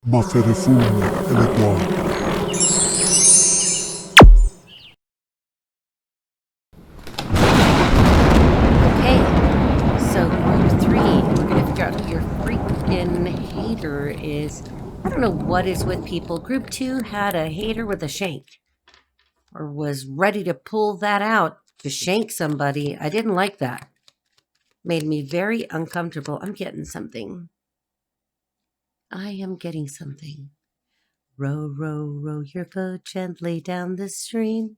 Ma ferefugna e le qua. Okay, so group 3, we're gonna figure out who your freaking hater is. I don't know what is with people. Group 2 had a hater with a shank, or was ready to pull that out to shank somebody. I didn't like that. Made me very uncomfortable. I'm getting something. I am getting something. Row, row, row your boat gently down the stream.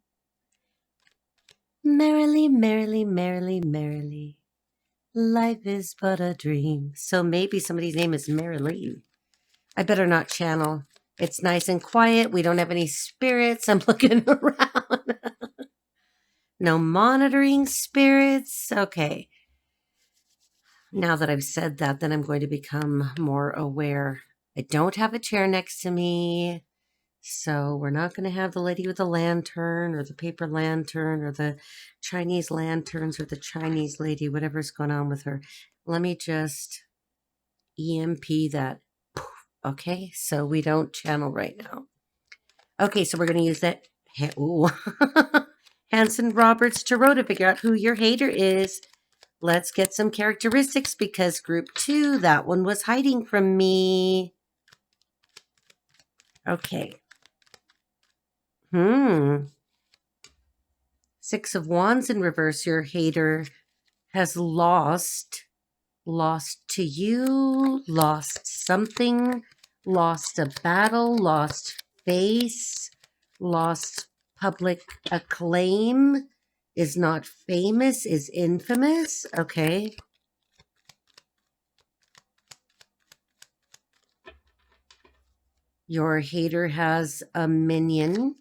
Merrily, merrily, merrily, merrily. Life is but a dream. So maybe somebody's name is Marilee. I better not channel. It's nice and quiet. We don't have any spirits. I'm looking around. No monitoring spirits. Okay. Now that I've said that, then I'm going to become more aware. I don't have a chair next to me. So we're not going to have the lady with the lantern or the paper lantern or the Chinese lanterns or the Chinese lady, whatever's going on with her. Let me just EMP that. Okay, so we don't channel right now. Okay, so we're going to use that. Ooh. Hanson Roberts Tarot to figure out who your hater is. Let's get some characteristics because group 2, that one was hiding from me. Okay. Six of Wands in reverse. Your hater has lost to you, lost something, lost a battle, lost face, lost public acclaim, is not famous, is infamous. Okay. Your hater has a minion.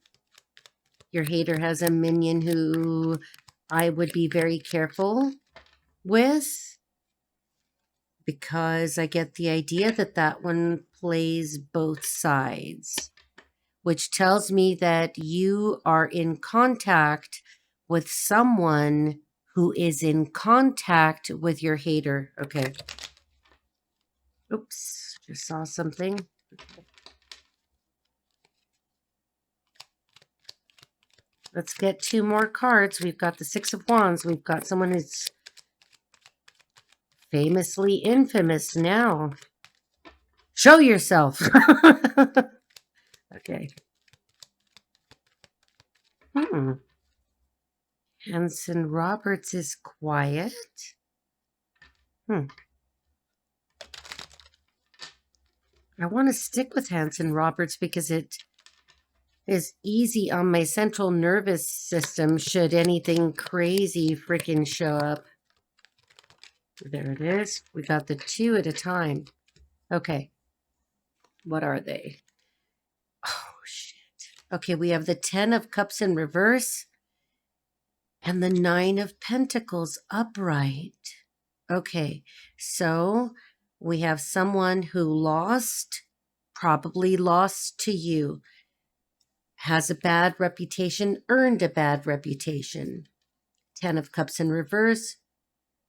Your hater has a minion who I would be very careful with, because I get the idea that that one plays both sides, which tells me that you are in contact with someone who is in contact with your hater. Okay. Oops, just saw something. Let's get 2 more cards. We've got the Six of Wands. We've got someone who's famously infamous now. Show yourself. Okay. Hanson Roberts is quiet. I want to stick with Hanson Roberts because it is easy on my central nervous system should anything crazy freaking show up. There it is. We got the 2 at a time. Okay. What are they? Oh, shit. Okay, we have the 10 of Cups in reverse and the 9 of Pentacles upright. Okay, so we have someone who lost, probably lost to you, has a bad reputation, earned a bad reputation. 10 of Cups in reverse.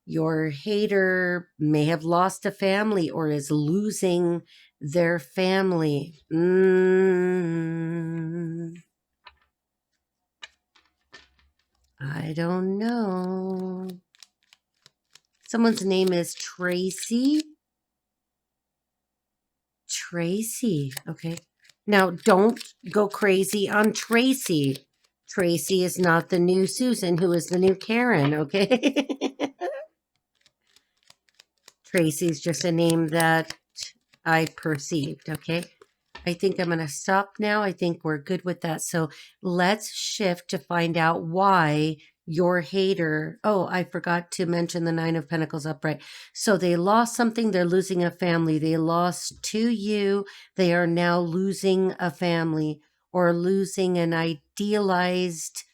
Your hater may have lost a family or is losing their family. I don't know. Someone's name is Tracy. Tracy. Okay. Now, don't go crazy on Tracy. Tracy is not the new Susan, who is the new Karen, okay? Tracy's just a name that I perceived, okay? I think I'm going to stop now. I think we're good with that. So let's shift to find out why your hater... Oh, I forgot to mention the 9 of Pentacles upright. So they lost something. They're losing a family. They lost to you. They are now losing a family or losing an idealized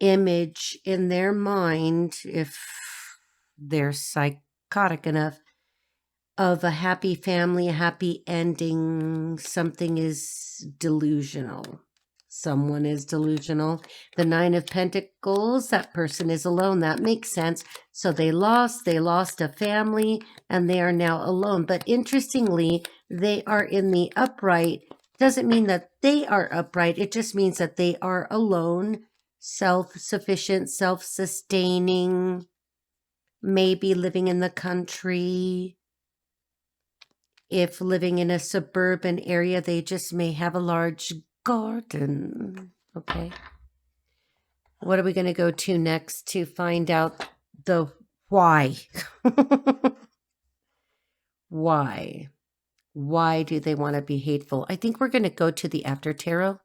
image in their mind, if they're psychotic enough, of a happy family, a happy ending. Something is delusional. Someone is delusional. The 9 of Pentacles, that person is alone. That makes sense. So they lost a family and they are now alone. But interestingly, they are in the upright doesn't mean that they are upright. It just means that they are alone, self-sufficient, self-sustaining, maybe living in the country. If living in a suburban area, they just may have a large garden. Okay. What are we going to go to next to find out the why? Why? Why do they want to be hateful? I think we're going to go to the after tarot.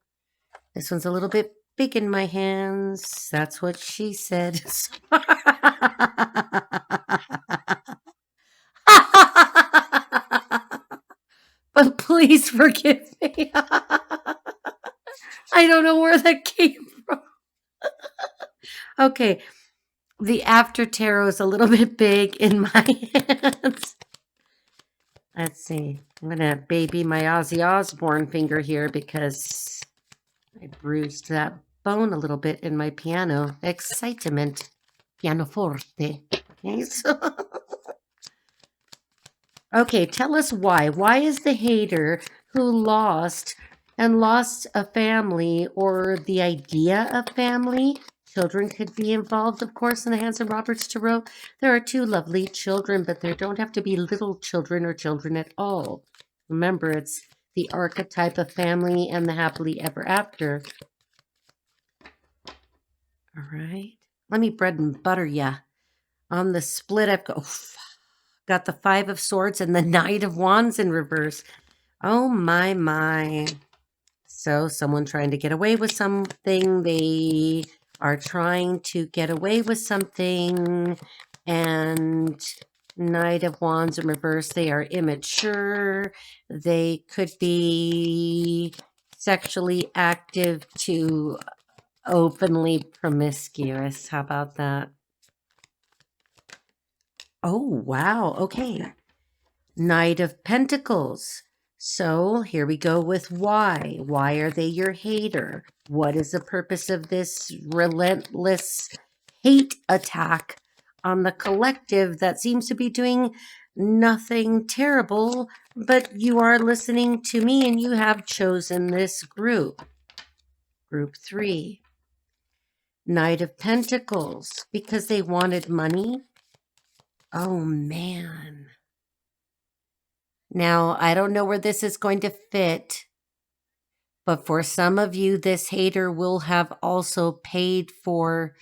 This one's a little bit big in my hands. That's what she said. But please forgive me. I don't know where that came from. Okay. The after tarot is a little bit big in my hands. Let's see. I'm going to baby my Ozzy Osbourne finger here because I bruised that bone a little bit in my piano. Excitement. Pianoforte. Okay, so okay, tell us why. Why is the hater who lost a family or the idea of family? Children could be involved, of course, in the Hanson Roberts Tarot. There are two lovely children, but there don't have to be little children or children at all. Remember, it's the archetype of family and the happily ever after. All right. Let me bread and butter ya. On the split, I've got the Five of Swords and the Knight of Wands in reverse. Oh, my. So someone trying to get away with something. They are trying to get away with something. And Knight of Wands in reverse. They are immature. They could be sexually active to openly promiscuous. How about that? Oh, wow. Okay. Knight of Pentacles. So here we go with why. Why are they your hater? What is the purpose of this relentless hate attack on the collective that seems to be doing nothing terrible, but you are listening to me and you have chosen this group? Group 3. Knight of Pentacles. Because they wanted money? Oh, man. Now, I don't know where this is going to fit, but for some of you, this hater will have also paid for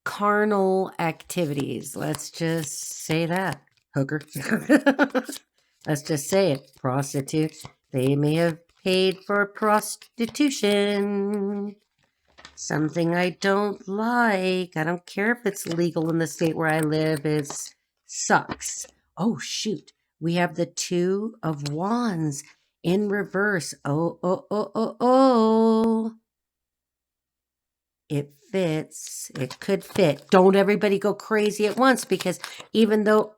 carnal activities. Let's just say that. Hooker. Let's just say it. Prostitute. They may have paid for prostitution. Something I don't like. I don't care if it's legal in the state where I live. It sucks. Oh, shoot. We have the Two of Wands in reverse. Oh. It fits. It could fit. Don't everybody go crazy at once, because even though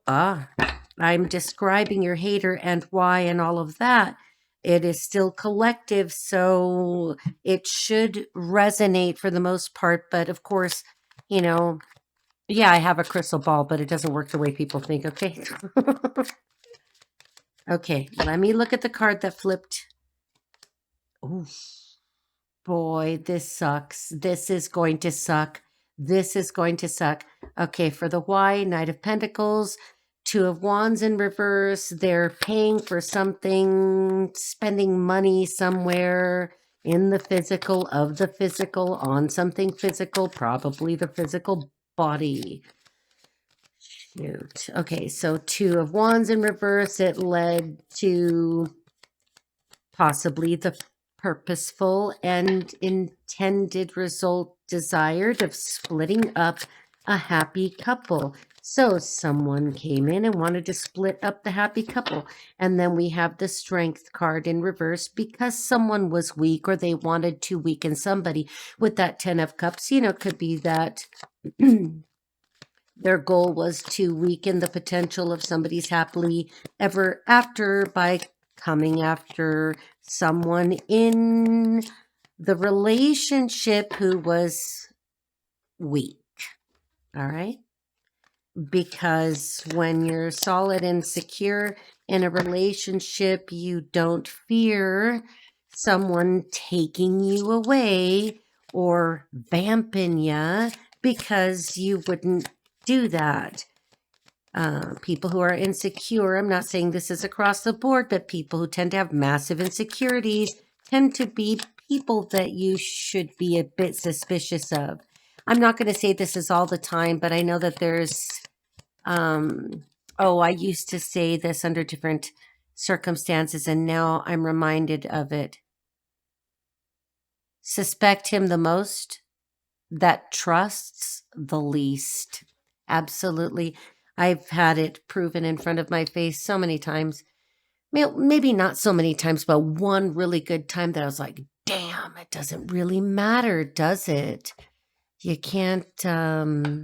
I'm describing your hater and why and all of that, it is still collective, so it should resonate for the most part. But of course, yeah, I have a crystal ball, but it doesn't work the way people think, okay? Okay, let me look at the card that flipped. Oh, boy, this sucks. This is going to suck. This is going to suck. Okay, for the why, Knight of Pentacles, Two of Wands in reverse. They're paying for something, spending money somewhere in the physical, of the physical, on something physical, probably the physical body. Shoot. Okay, so Two of Wands in reverse. It led to possibly the purposeful and intended result desired of splitting up a happy couple. So someone came in and wanted to split up the happy couple. And then we have the Strength card in reverse because someone was weak or they wanted to weaken somebody. With that 10 of Cups, could be that their goal was to weaken the potential of somebody's happily ever after by coming after someone in the relationship who was weak. All right? Because when you're solid and secure, In a relationship, you don't fear someone taking you away or vamping you because you wouldn't do that. People who are insecure, I'm not saying this is across the board, but people who tend to have massive insecurities tend to be people that you should be a bit suspicious of. I'm not going to say this is all the time, but I know that there's, I used to say this under different circumstances, and now I'm reminded of it. Suspect him the most that trusts the least. Absolutely. I've had it proven in front of my face so many times. Maybe not so many times, but one really good time that I was like, damn, it doesn't really matter, does it? You can't, I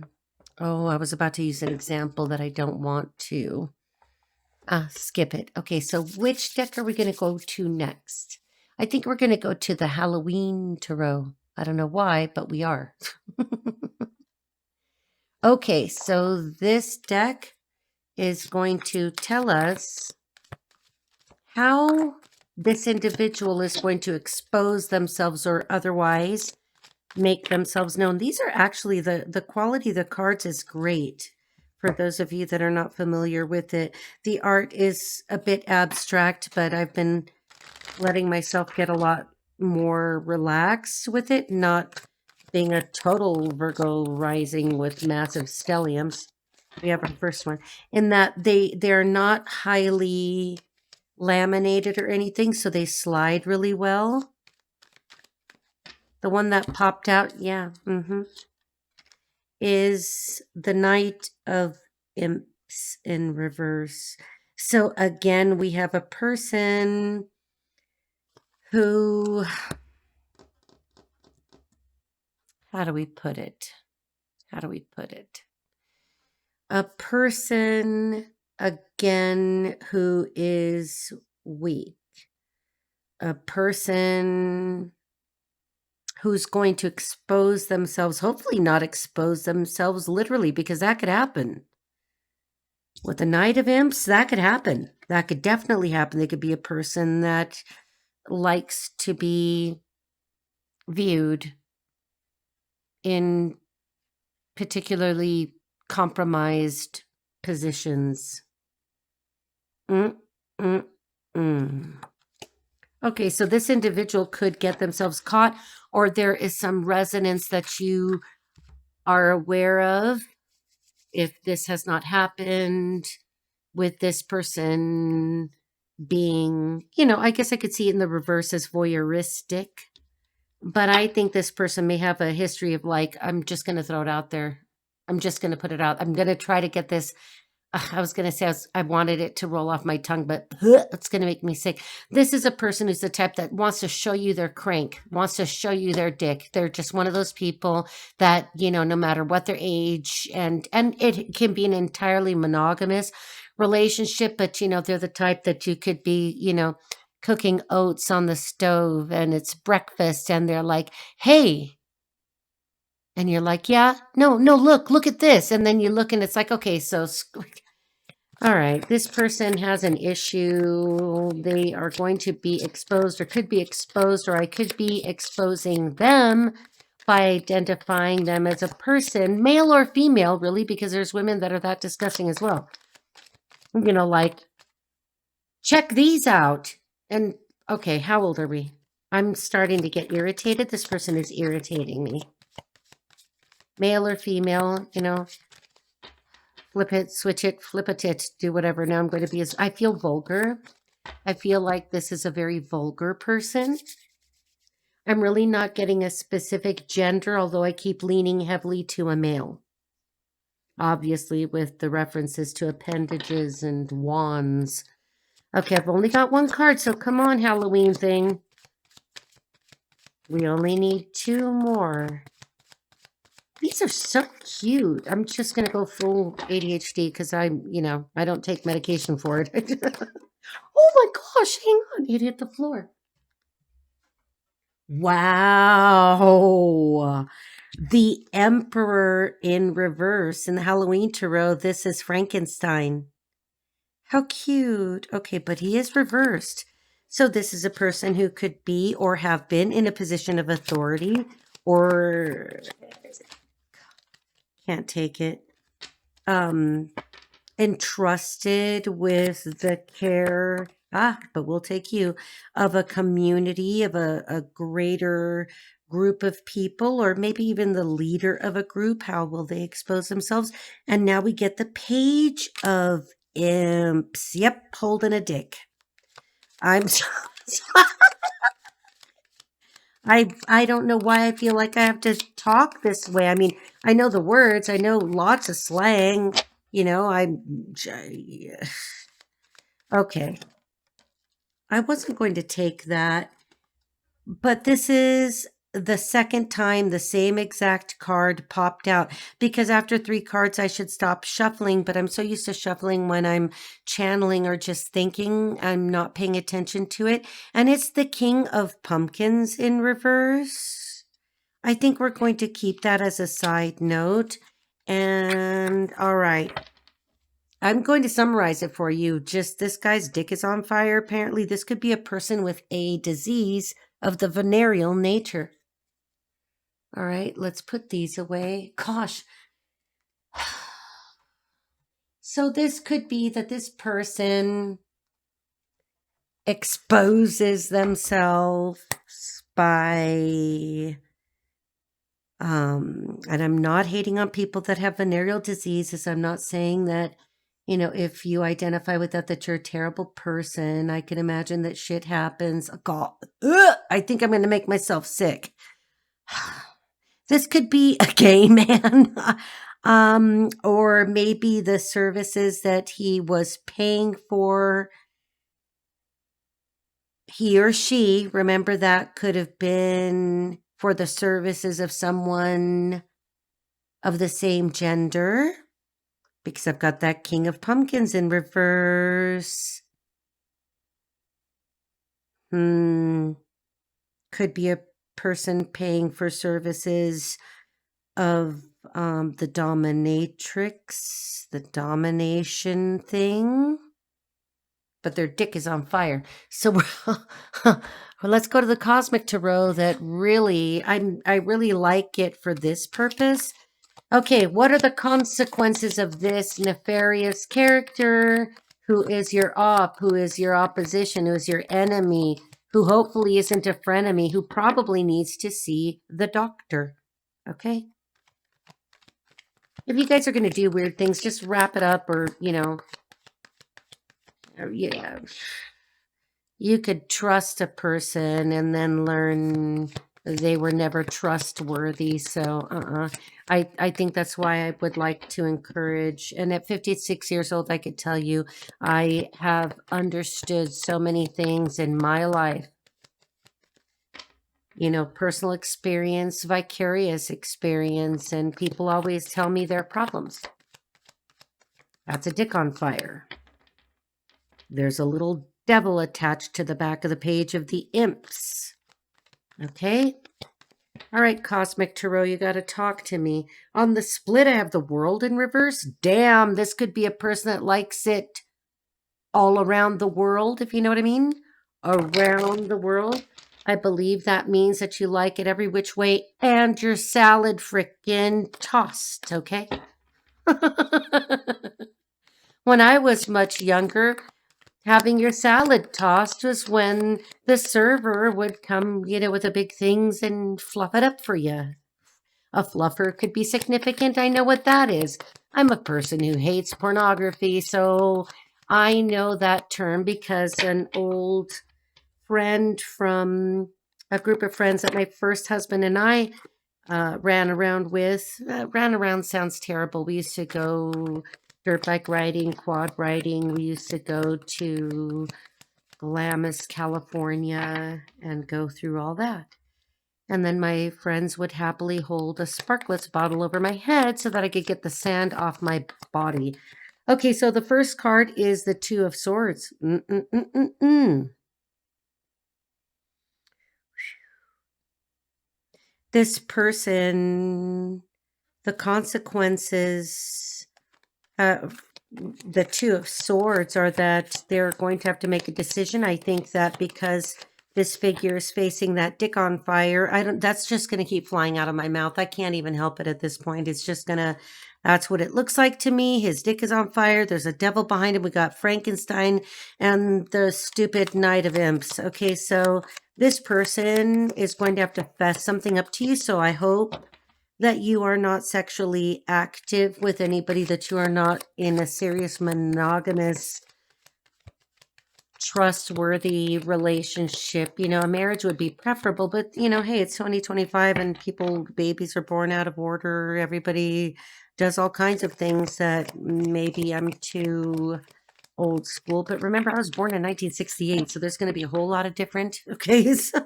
was about to use an example that I don't want to. Skip it. Okay, so which deck are we going to go to next? I think we're going to go to the Halloween Tarot. I don't know why, but we are. Okay, so this deck is going to tell us how this individual is going to expose themselves or otherwise make themselves known. These are actually, the quality of the cards is great. For those of you that are not familiar with it, the art is a bit abstract, but I've been letting myself get a lot more relaxed with it, not being a total Virgo rising with massive stelliums. We have our first one. In that they're not highly laminated or anything, so they slide really well. The one that popped out, is the Knight of Imps in reverse. So again, we have a person who, how do we put it? A person, again, who is weak. A person who's going to expose themselves, hopefully not expose themselves literally, because that could happen. With the Knight of Imps, that could happen. That could definitely happen. They could be a person that likes to be viewed in particularly compromised positions. Okay, so this individual could get themselves caught, or there is some resonance that you are aware of. If this has not happened with this person being, I guess I could see it in the reverse as voyeuristic. But I think this person may have a history of like, I'm just going to throw it out there. I'm just going to put it out. I'm going to try to get this. I was going to say I wanted it to roll off my tongue, but it's going to make me sick. This is a person who's the type that wants to show you their crank, wants to show you their dick. They're just one of those people that, no matter what their age, and it can be an entirely monogamous relationship, but, they're the type that you could be, cooking oats on the stove and it's breakfast and they're like, hey, and you're like, yeah, no, look at this. And then you look and it's like, okay, so, all right, this person has an issue. They are going to be exposed or could be exposed, or I could be exposing them by identifying them as a person, male or female, really, because there's women that are that disgusting as well. Like, check these out. And, okay, how old are we? I'm starting to get irritated. This person is irritating me. Male or female, flip it, switch it, flip a tit, do whatever. Now I'm going to be I feel vulgar. I feel like this is a very vulgar person. I'm really not getting a specific gender, although I keep leaning heavily to a male. Obviously, with the references to appendages and wands. Okay, I've only got one card, so come on, Halloween thing. We only need 2 more. These are so cute. I'm just going to go full ADHD because I don't take medication for it. Oh my gosh, hang on. It hit the floor. Wow. The Emperor in reverse in the Halloween Tarot. This is Frankenstein. How cute. Okay, but he is reversed. So this is a person who could be or have been in a position of authority or can't take it. Entrusted with the care, but we'll take you, of a community, of a greater group of people, or maybe even the leader of a group. How will they expose themselves? And now we get the page of imps. Yep, holding a dick. I'm so, I don't know why I feel like I have to talk this way. I mean, I know the words, I know lots of slang, you know, okay. I wasn't going to take that, but this is the second time the same exact card popped out because after 3 cards, I should stop shuffling, but I'm so used to shuffling when I'm channeling or just thinking. I'm not paying attention to it. And it's the King of Pumpkins in reverse. I think we're going to keep that as a side note. And all right. I'm going to summarize it for you. Just this guy's dick is on fire. Apparently, this could be a person with a disease of the venereal nature. All right, let's put these away. Gosh. So this could be that this person exposes themselves by and I'm not hating on people that have venereal diseases. I'm not saying that, you know, if you identify with that you're a terrible person. I can imagine that shit happens. God, I think I'm going to make myself sick. This could be a gay man, or maybe the services that he was paying for, he or she, remember that could have been for the services of someone of the same gender, because I've got that King of Pumpkins in reverse. Could be a person paying for services of the dominatrix, the domination thing, but their dick is on fire. So well, let's go to the Cosmic Tarot. That really, I really like it for this purpose. Okay, what are the consequences of this nefarious character? Who is your op? Who is your opposition? Who is your enemy? Who hopefully isn't a frenemy? Who probably needs to see the doctor? Okay. If you guys are going to do weird things, just wrap it up, or, you know, yeah. You could trust a person and then learn they were never trustworthy. So, I think that's why I would like to encourage. And at 56 years old, I could tell you, I have understood so many things in my life. You know, personal experience, vicarious experience, and people always tell me their problems. That's a dick on fire. There's a little devil attached to the back of the page of the imps. Okay. All right, Cosmic Tarot, you got to talk to me. On the split, I have the World in reverse. Damn, this could be a person that likes it all around the world, if you know what I mean. Around the world. I believe that means that you like it every which way and your salad frickin' tossed, okay? When I was much younger, having your salad tossed was when the server would come, you know, with the big things and fluff it up for you. A fluffer could be significant. I know what that is. I'm a person who hates pornography, so I know that term because an old friend from a group of friends that my first husband and I ran around with. Ran around sounds terrible. We used to go dirt bike riding, quad riding. We used to go to Glamis, California, and go through all that. And then my friends would happily hold a Sparklets bottle over my head so that I could get the sand off my body. Okay, so the first card is the Two of Swords. This person, the consequences the Two of Swords are that they're going to have to make a decision. I think that because this figure is facing that dick on fire, that's just going to keep flying out of my mouth. I can't even help it at this point. It's just going to, that's what it looks like to me. His dick is on fire. There's a devil behind him. We got Frankenstein and the stupid Knight of Imps. Okay, so this person is going to have to fess something up to you. So I hope that you are not sexually active with anybody, that you are not in a serious monogamous, trustworthy relationship. You know, a marriage would be preferable, but you know, hey, it's 2025 and babies are born out of order. Everybody does all kinds of things that maybe I'm too old school. But remember, I was born in 1968, so there's going to be a whole lot of different. Okay, so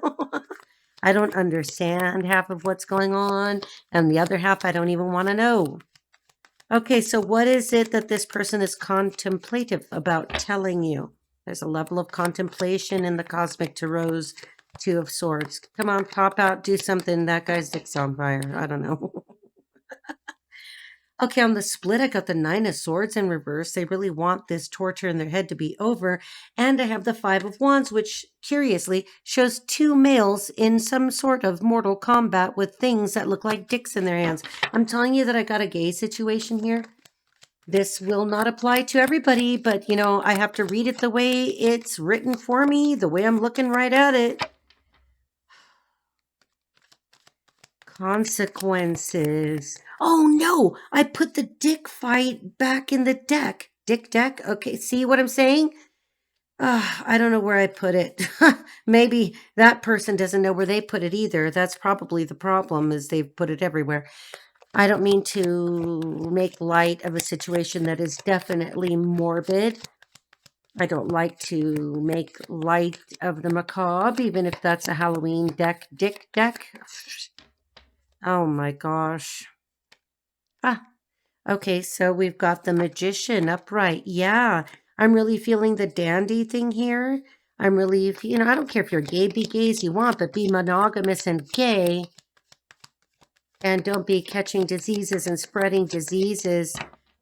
I don't understand half of what's going on, and the other half I don't even want to know. Okay, so what is it that this person is contemplative about telling you? There's a level of contemplation in the Cosmic Tarot's Two of Swords. Come on, pop out, do something. That guy's dick's on fire. I don't know. Okay, on the split, I got the Nine of Swords in reverse. They really want this torture in their head to be over. And I have the Five of Wands, which, curiously, shows two males in some sort of mortal combat with things that look like dicks in their hands. I'm telling you that I got a gay situation here. This will not apply to everybody, but, you know, I have to read it the way it's written for me, the way I'm looking right at it. Consequences. Oh no, I put the dick fight back in the deck. Dick deck? Okay, see what I'm saying? I don't know where I put it. Maybe that person doesn't know where they put it either. That's probably the problem, is they've put it everywhere. I don't mean to make light of a situation that is definitely morbid. I don't like to make light of the macabre, even if that's a Halloween dick deck. Oh my gosh. Okay, so we've got the Magician upright. Yeah, I'm really feeling the dandy thing here. I'm really, you know, I don't care if you're gay, be gay as you want, but be monogamous and gay. And don't be catching diseases and spreading diseases.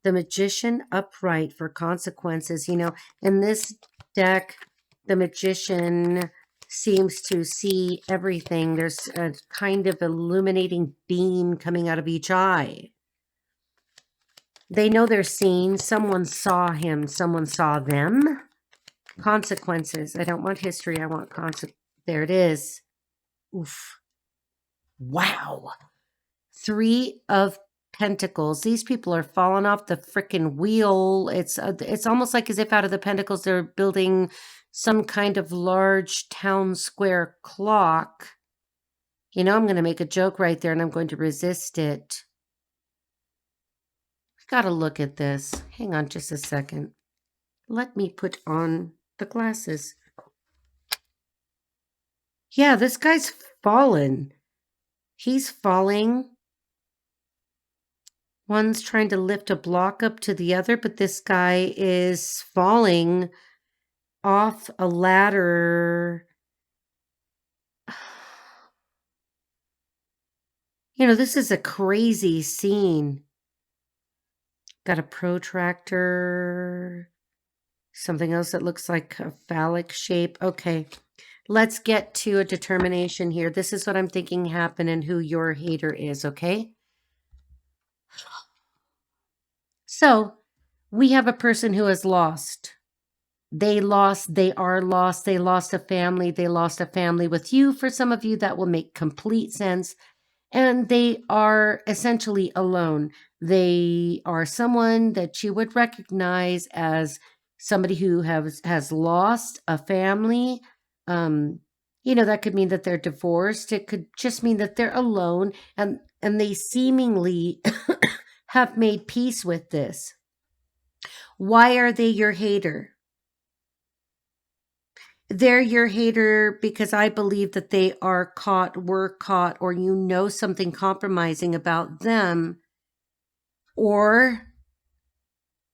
The Magician upright for consequences. You know, in this deck, the Magician seems to see everything. There's a kind of illuminating beam coming out of each eye. They know they're seen. Someone saw him. Someone saw them. Consequences. I don't want history. I want consequences. There it is. Oof. Wow. Three of Pentacles. These people are falling off the freaking wheel. It's almost like as if out of the Pentacles they're building some kind of large town square clock. You know, I'm going to make a joke right there and I'm going to resist it. Gotta look at this. Hang on just a second. Let me put on the glasses. Yeah, this guy's fallen. He's falling. One's trying to lift a block up to the other, but this guy is falling off a ladder. You know, this is a crazy scene. Got a protractor. Something else that looks like a phallic shape. Okay, let's get to a determination here. This is what I'm thinking happened and who your hater is, okay? So, we have a person who has lost. They lost, they are lost, they lost a family with you. For some of you, that will make complete sense. And they are essentially alone. They are someone that you would recognize as somebody who has lost a family. You know, that could mean that they're divorced. It could just mean that they're alone, and they seemingly have made peace with this. Why are they your hater? They're your hater because I believe that they are caught, were caught, or you know something compromising about them, or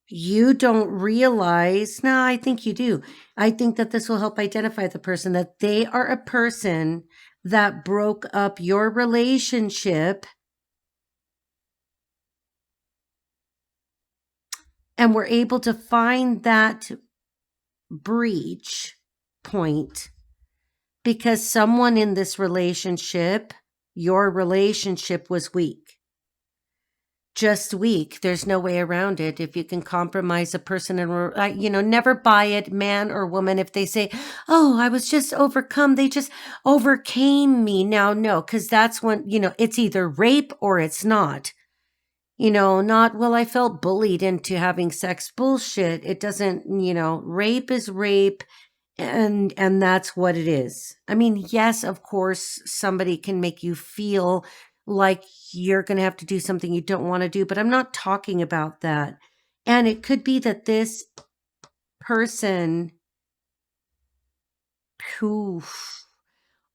you don't realize. No, I think you do. I think that this will help identify the person, that they are a person that broke up your relationship And we're able to find that breach point because someone in this relationship, your relationship was weak. Just weak. There's no way around it. If you can compromise a person and, never buy it, man or woman, if they say, oh, I was just overcome. They just overcame me. Now, no, because that's when, it's either rape or it's not. Not, well, I felt bullied into having sex. Bullshit. It doesn't, rape is rape. And that's what it is. I mean, yes, of course, somebody can make you feel like you're going to have to do something you don't want to do, but I'm not talking about that. And it could be that this person who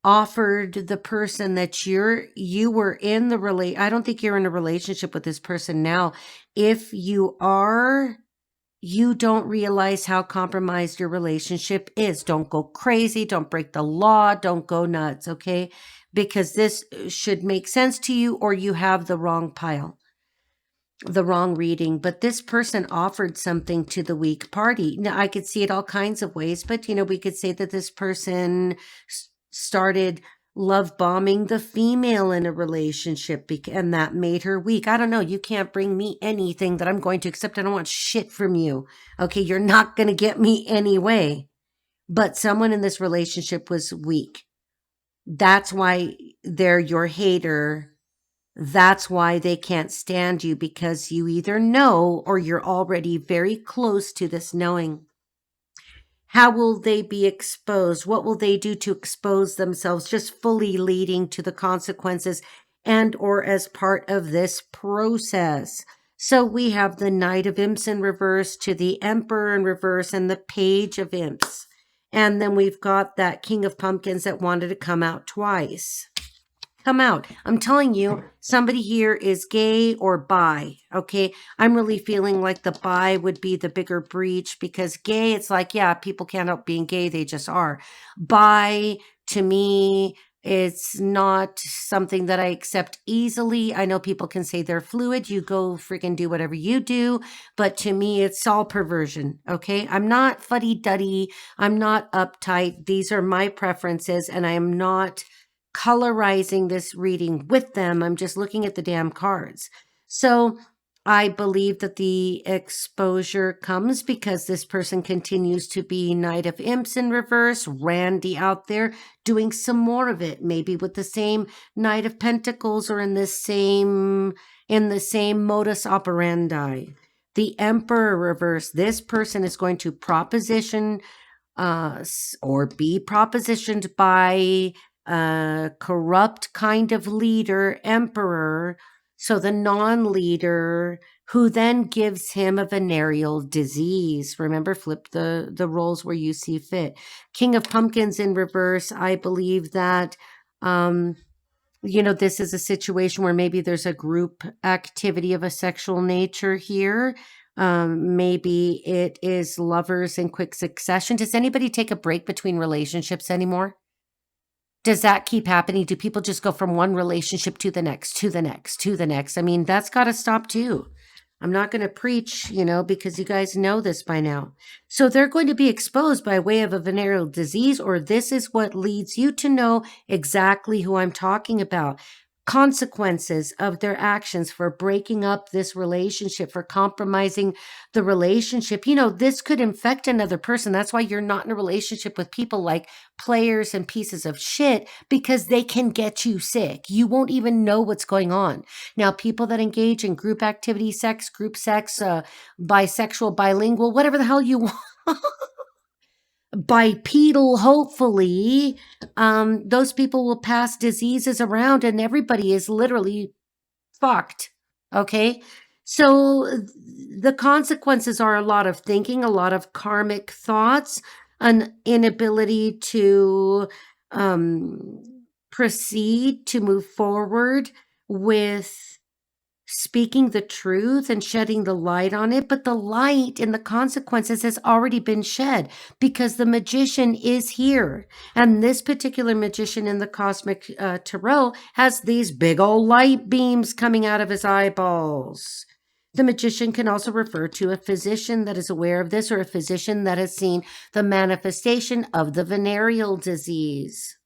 offered the person that you were in the I don't think you're in a relationship with this person now. If you are, you don't realize how compromised your relationship is. Don't go crazy. Don't break the law. Don't go nuts, okay? Because this should make sense to you, or you have the wrong pile, the wrong reading. But this person offered something to the weak party. Now, I could see it all kinds of ways, but, we could say that this person started love bombing the female in a relationship and that made her weak. I don't know. You can't bring me anything that I'm going to accept. I don't want shit from you. Okay. You're not going to get me anyway. But someone in this relationship was weak. That's why they're your hater. That's why they can't stand you, because you either know or you're already very close to this knowing. How will they be exposed? What will they do to expose themselves, just fully leading to the consequences and or as part of this process? So we have the Knight of Imps in reverse to the Emperor in reverse and the Page of Imps. And then we've got that King of Pumpkins that wanted to come out twice. Come out. I'm telling you, somebody here is gay or bi, okay? I'm really feeling like the bi would be the bigger breach, because gay, it's like, yeah, people can't help being gay. They just are. Bi, to me, it's not something that I accept easily. I know people can say they're fluid. You go freaking do whatever you do. But to me, it's all perversion, okay? I'm not fuddy-duddy. I'm not uptight. These are my preferences, and I am not colorizing this reading with them. I'm just looking at the damn cards. So I believe that the exposure comes because this person continues to be Knight of Imps in reverse, Randy out there doing some more of it, maybe with the same Knight of Pentacles or in the same modus operandi. The Emperor reverse, this person is going to proposition or be propositioned by a corrupt kind of leader, emperor, so the non-leader, who then gives him a venereal disease. Remember, flip the roles where you see fit. King of Pumpkins in reverse, I believe that, this is a situation where maybe there's a group activity of a sexual nature here. Maybe it is lovers in quick succession. Does anybody take a break between relationships anymore? Does that keep happening? Do people just go from one relationship to the next, to the next, to the next? I mean, that's got to stop too. I'm not going to preach, because you guys know this by now. So they're going to be exposed by way of a venereal disease, or this is what leads you to know exactly who I'm talking about. Consequences of their actions for breaking up this relationship, for compromising the relationship. This could infect another person. That's why you're not in a relationship with people like players and pieces of shit, because they can get you sick. You won't even know what's going on. Now, people that engage in group activity, sex, group sex, bisexual, bilingual, whatever the hell you want. Bipedal, hopefully, those people will pass diseases around and everybody is literally fucked. Okay. So the consequences are a lot of thinking, a lot of karmic thoughts, an inability to proceed, to move forward with speaking the truth and shedding the light on it. But the light and the consequences has already been shed, because the magician is here. And this particular magician in the cosmic tarot has these big old light beams coming out of his eyeballs. The Magician can also refer to a physician that is aware of this, or a physician that has seen the manifestation of the venereal disease.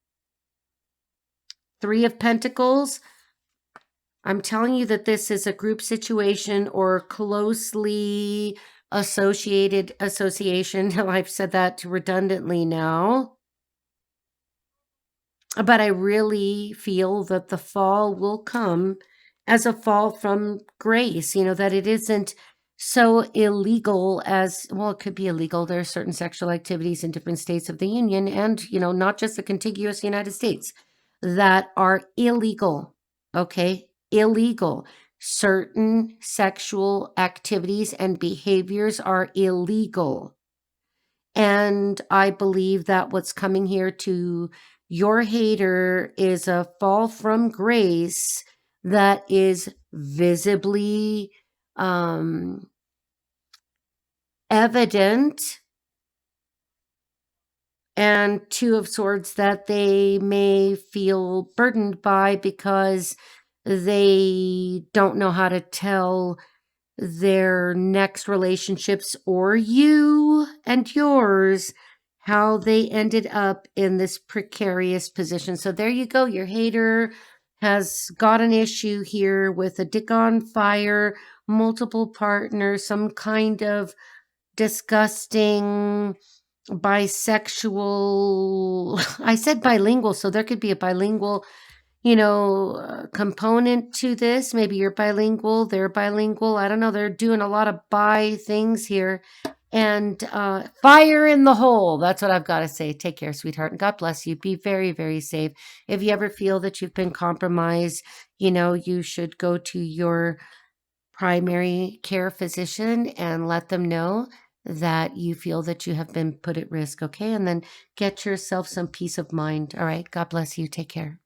Three of Pentacles. I'm telling you that this is a group situation or closely association. I've said that redundantly now. But I really feel that the fall will come as a fall from grace, that it isn't so illegal as, well, it could be illegal. There are certain sexual activities in different states of the Union and, not just the contiguous United States that are illegal, okay? Illegal. Certain sexual activities and behaviors are illegal. And I believe that what's coming here to your hater is a fall from grace that is visibly evident, and Two of Swords that they may feel burdened by because they don't know how to tell their next relationships or you and yours how they ended up in this precarious position. So there you go. Your hater has got an issue here with a dick on fire, multiple partners, some kind of disgusting bisexual. I said bilingual, so there could be a bilingual component to this. Maybe you're bilingual, they're bilingual. I don't know. They're doing a lot of bi things here. And fire in the hole. That's what I've got to say. Take care, sweetheart. And God bless you. Be very, very safe. If you ever feel that you've been compromised, you should go to your primary care physician and let them know that you feel that you have been put at risk. Okay. And then get yourself some peace of mind. All right. God bless you. Take care.